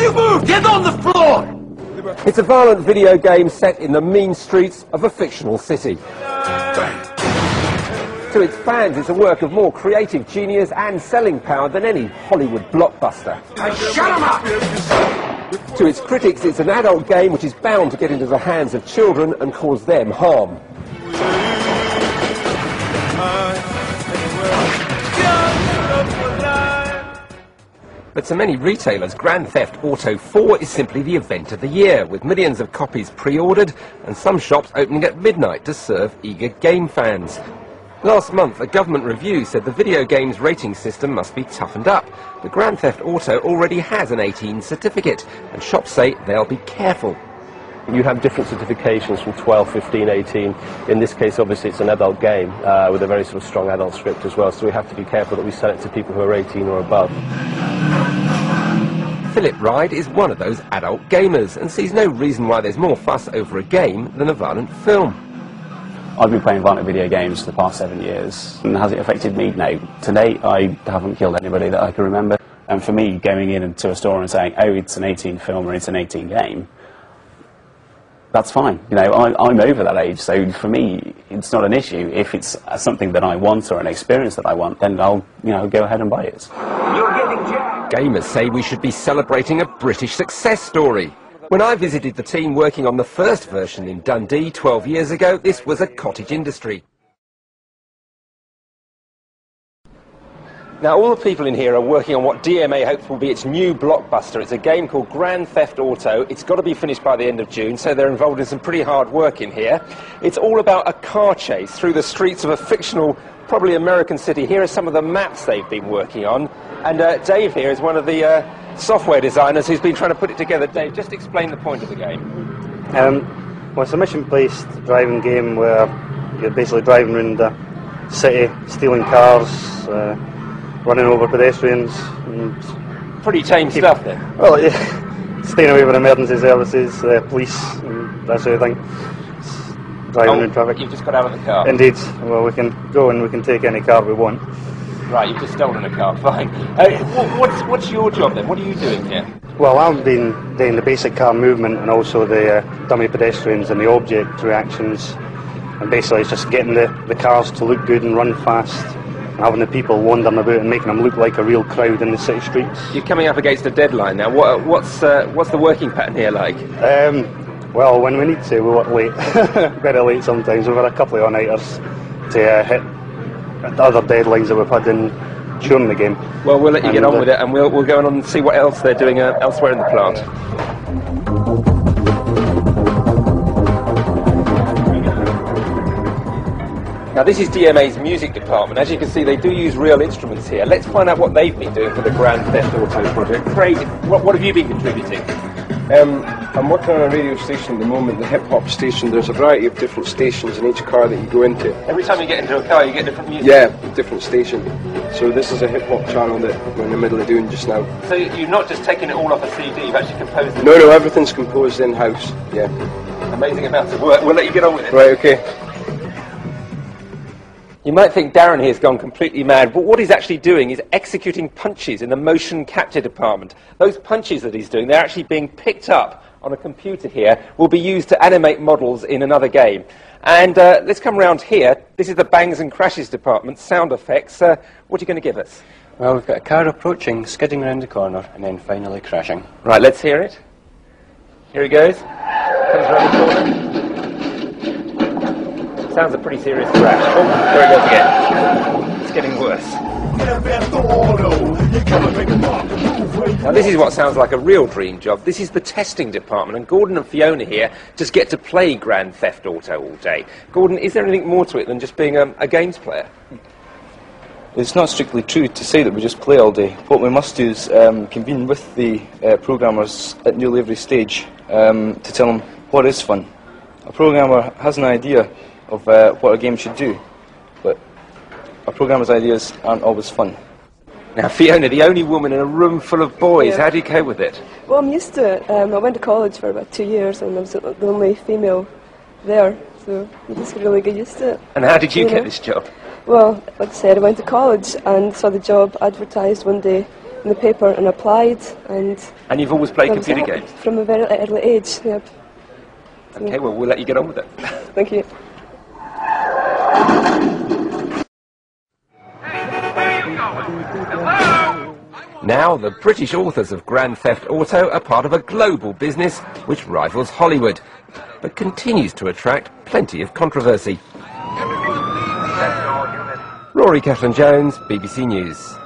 you move? Get on the floor! It's a violent video game set in the mean streets of a fictional city. To its fans, it's a work of more creative genius and selling power than any Hollywood blockbuster. Shut him up! To its critics, it's an adult game which is bound to get into the hands of children and cause them harm. But to many retailers, Grand Theft Auto 4 is simply the event of the year, with millions of copies pre-ordered and some shops opening at midnight to serve eager game fans. Last month, a government review said the video game's rating system must be toughened up. But Grand Theft Auto already has an 18 certificate, and shops say they'll be careful. You have different certifications from 12, 15, 18. In this case, obviously, it's an adult game with a very sort of strong adult script as well, so we have to be careful that we sell it to people who are 18 or above. Philip Ride is one of those adult gamers and sees no reason why there's more fuss over a game than a violent film. I've been playing violent video games for the past 7 years, and has it affected me? No. To date, I haven't killed anybody that I can remember. And for me, going into a store and saying, oh, it's an 18 film or it's an 18 game, that's fine. You know, I'm over that age, so for me, it's not an issue. If it's something that I want or an experience that I want, then I'll, go ahead and buy it. You're getting jacked! Gamers say we should be celebrating a British success story. When I visited the team working on the first version in Dundee 12 years ago, this was a cottage industry. Now, all the people in here are working on what DMA hopes will be its new blockbuster. It's a game called Grand Theft Auto. It's got to be finished by the end of June, so they're involved in some pretty hard work in here. It's all about a car chase through the streets of a fictional, probably American city. Here are some of the maps they've been working on. And Dave here is one of the software designers who's been trying to put it together. Dave, just explain the point of the game. Well, it's a mission-based driving game where you're basically driving around the city, stealing cars, running over pedestrians. And pretty tame stuff then. Well, yeah, staying away from emergency services, police, and that sort of thing. Driving in traffic. You've just got out of the car? Indeed. Well, we can go and we can take any car we want. Right, you've just stolen a car, fine. What's your job then? What are you doing here? Well, I've been doing the basic car movement and also the dummy pedestrians and the object reactions. And basically it's just getting the cars to look good and run fast, and having the people wandering about and making them look like a real crowd in the city streets. You're coming up against a deadline now. What's the working pattern here like? Well, when we need to, we work late. Very late sometimes. We've had a couple of all-nighters to hit the other deadlines that we've had during the game. Well, we'll let you get on with it, and we'll go on and see what else they're doing elsewhere in the plant. Now, this is DMA's music department. As you can see, they do use real instruments here. Let's find out what they've been doing for the Grand Theft Auto project. Craig, what have you been contributing? I'm working on a radio station at the moment, the hip-hop station. There's a variety of different stations in each car that you go into. Every time you get into a car, you get different music? Yeah, different station. So this is a hip-hop channel that we're in the middle of doing just now. So you've not just taken it all off a CD, you've actually composed it? No, everything's composed in-house, yeah. Amazing amounts of work. We'll let you get on with it. Right, okay. You might think Darren here has gone completely mad, but what he's actually doing is executing punches in the motion capture department. Those punches that he's doing, they're actually being picked up on a computer here, will be used to animate models in another game. And let's come round here. This is the bangs and crashes department, sound effects. What are you going to give us? Well, we've got a car approaching, skidding around the corner, and then finally crashing. Right, let's hear it. Here he goes. Comes around the corner. Sounds a pretty serious crash. Oh, there it goes again. It's getting worse. Now this is what sounds like a real dream job. This is the testing department, and Gordon and Fiona here just get to play Grand Theft Auto all day. Gordon, is there anything more to it than just being a games player? It's not strictly true to say that we just play all day. What we must do is convene with the programmers at nearly every stage to tell them what is fun. A programmer has an idea of what a game should do, but a programmer's ideas aren't always fun. Now, Fiona, the only woman in a room full of boys, yeah. How do you cope with it? Well, I'm used to it. I went to college for about 2 years, and I was the only female there, so you just really get used to it. And how did you get this job? Well, like I said, I went to college and saw the job advertised one day in the paper and applied. And you've always played that was computer it. games? From a very early age, yep. Okay, well, we'll let you get on with it. Thank you. Now, the British authors of Grand Theft Auto are part of a global business which rivals Hollywood, but continues to attract plenty of controversy. Rory Catlin-Jones, BBC News.